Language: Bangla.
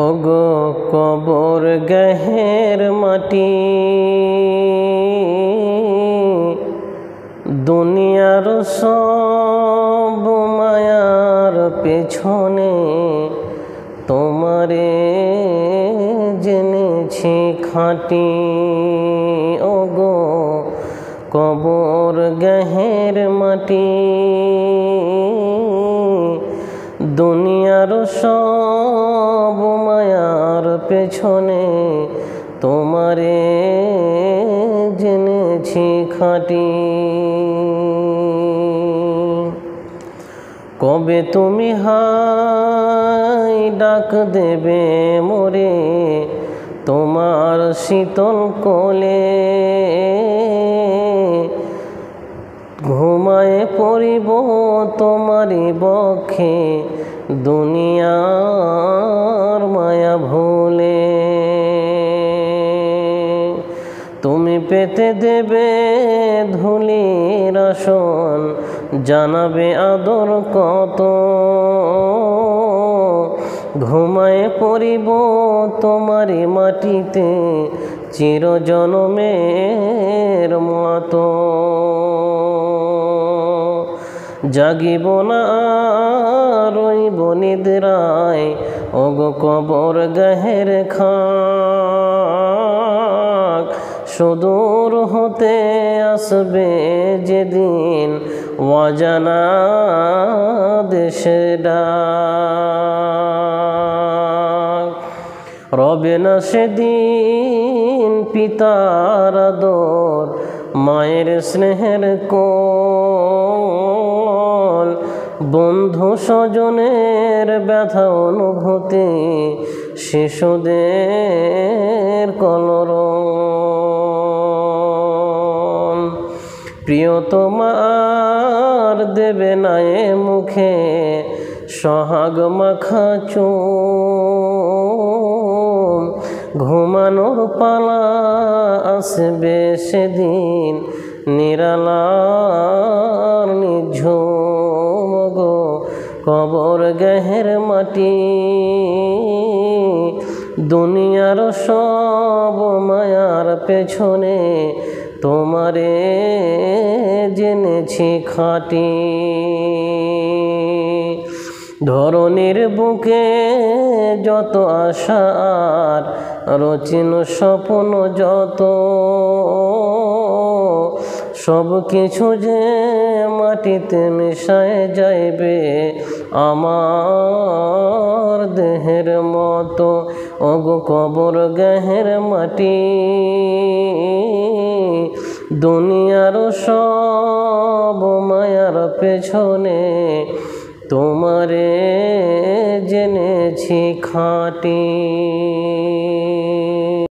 ওগো কবর গহের মাটি দুনিয়ার সব মায়ার পেছনে তোমারে জেনেছি খাঁটি। ওগো কবর গহের মাটি দুনিয়ার সব মায়ার পেছনে তোমারে জেনেছি খাঁটি। কবে তুমি হাই ডাক দেবে মোরে তোমার শীতল কোলে, ঘুমায়ে পড়িব তোমারি বক্ষে দুনিয়ার মায়া ভুলে। তুমি পেতে দেবে ধুলির আসন, জানাবে আদর কত, ঘুমায়ে পড়িব তোমারি মাটিতে চিরজনমের মতো। জাগিব না রইব নিদ্রায় ওগো কবর গহের খাক, সুদূর হতে আসবে যেদিন অজানা দেশে ডাক। রবে না সেদিন পিতার আদর, মায়ের স্নেহের কোল, বন্ধু স্বজনের ব্যথা অনুভূতি, শিশুদের কলরব। প্রিয়তমার দেবে না এ মুখে সোহাগ মাখা চুম, ঘুমানোর পালা আসবে সেদিন নিরালার নিঝুম। গো কবর গহের মাটি দুনিয়ার সব মায়ার পেছনে তোমারে জেনেছি খাঁটি। ধরণীর বুকে যত আশা আর রচিন স্বপ্ন যত, সব কিছু যে মাটিতে মিশায় যাইবে আমার দেহের মতো। ওগো কবর গহের মাটি দুনিয়ার সব মায়ার পেছনে তোমারে জেনেছি খাঁটি।